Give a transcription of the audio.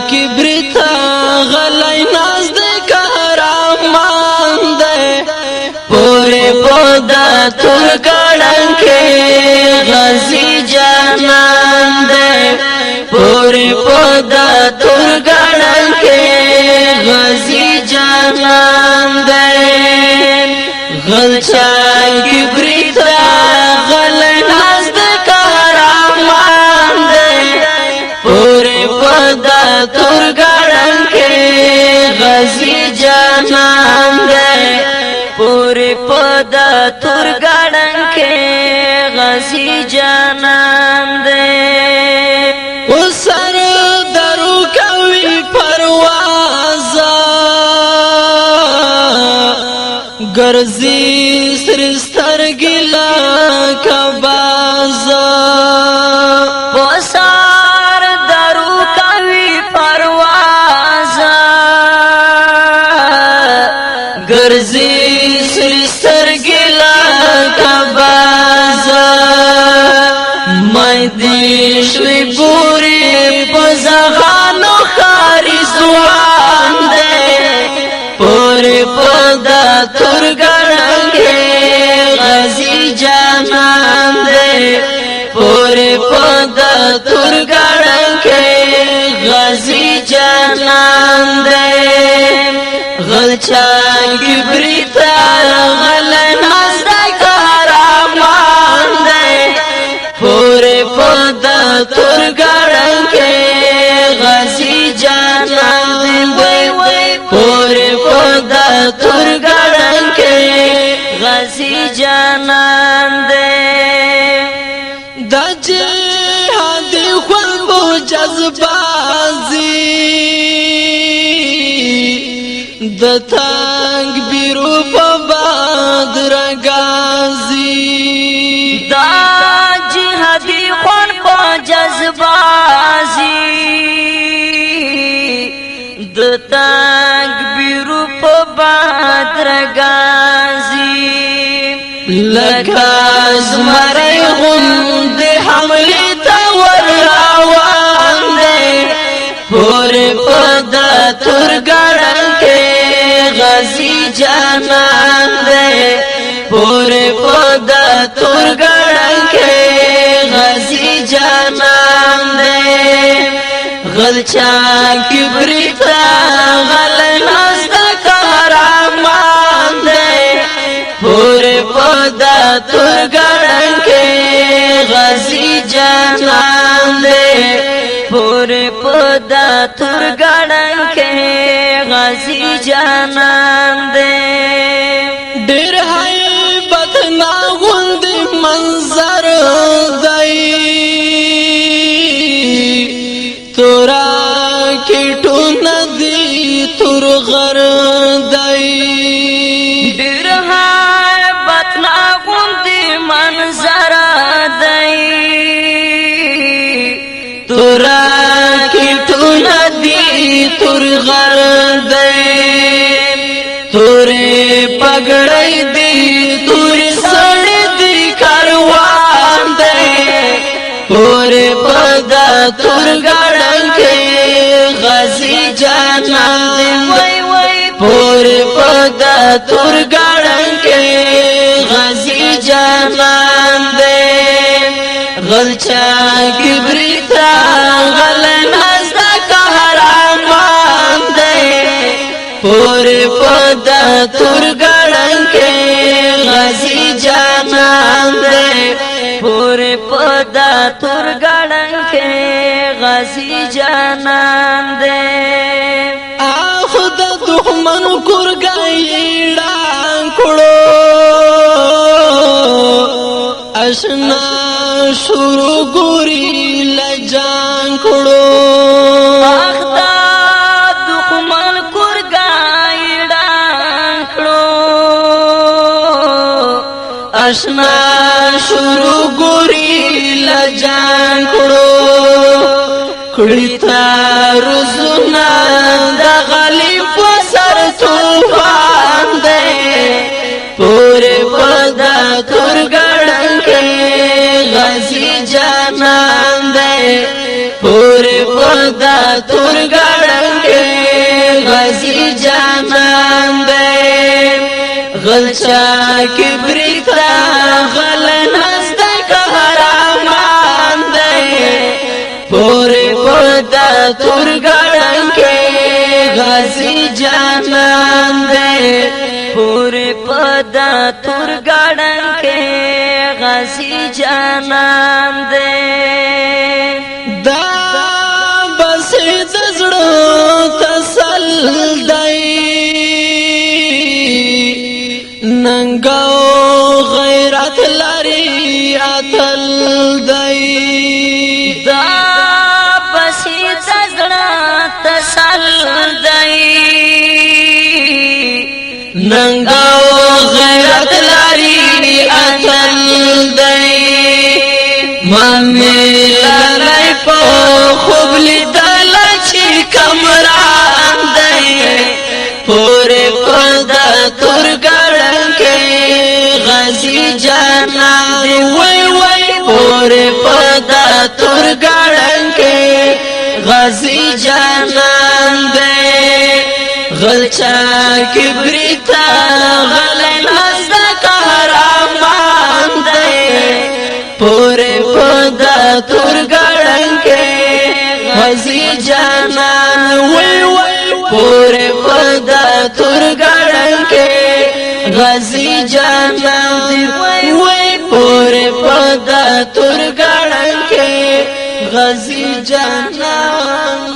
کی برتا غلی ناز دے کہرامان دے پورے پودا ترگڑن کے غازی جانان دے پورے پودا ترگڑن کے غازی جانان دے غلچا کی برتا غلی ناز دے کہرامان دے پورے پودا ترگڑن کے غازی جانان دے پورے پودا ترگڑن کے غازی جانان دے وہ سر درو کوي پروازا گرزی سرستر گلا کبازا وہ سر درو کوي پروازا گرزی سرستر گلا کبازا میں دیشوی پوری پزغانو خاری زوان دے پوری پودا ترگڑن کے غازی جانان دے پوری پودا ترگڑن کے غازی جانان دے غلچا کی بریتا غلی ناز دے کہرامان دے پورے پودا ترگڑن کے غازی جانان دے پورے پودا ترگڑن کے غازی جانان دے دا جہادی خلبو جذبازی دا تنگ بیرو پا بادر غازی دا جہادی خلبو جذبازی دا تنگ بیرو پا بادر غازی لگاز مرائی غند حملی تور راوان دے پورے پودا ترگڑن کے غازی جانان دے پورے پودا ترگڑن کے غازی جانان دے غلچا کی بریتا غلی ناز دے کہرامان دے پورے پودا ترگڑن کے غازی جانان دے پورے پودا ترگڑن کے غازی جانان دے ډیر حیبت ناغند منظر دی تورا کیټو ندی تور غر دی ډیر حیبت ناغند منظر دی تورا کیټو ندی تور غر دی تورے پگڑی دی توری سڑی دی کاروان دے پورے پودا ترگڑن کے غازی جانان دے پورے پودا ترگڑن کے غازی جانان دے غلچا کی بریتا غلی ناز دے کہرامان دے پورے پودا ترگڑن کے غازی جانان دے پورے پودا ترگڑن کے غازی جانان دے آخد دخمن کرگئی ڈانکڑو اشنا شروع گوری لجان کڑو آخد دخمن کرگئی ڈانکڑو اشنا شروع گوری لجان کڑو کڑیتا رزونا دا غلیب و سر توفان دے پورے پودا ترگڑن کے غازی جانان دے پورے پودا پدا تور گڑن کے غازی جانان دے غلچا کی بریتا غل نزد قهرمان دے پورے پدا تور گڑن کے غازی جانان دے پورے پدا تور گڑن کے غازی جانان دے دا بس دزڑو تسل دائی ننگاو غیرت لاری اتل دائی دا بس دزڑو تسل دائی ننگاو غیرت لاری اتل دائی مامی لالی پا خوب لیدل چی کمران دائی پورے پدا تور گڑن کے غازی جانان دے وی وی پورے پدا تور گڑن کے غازی جانان دے غلچا کی بریتا غل نزد قهرمان دے پورے پدا تور گڑن کے غازی جانان وی وی پورے پدا تور گڑن کے غازی جانان وی وی پورے پدا تور گڑن کے غازی جانان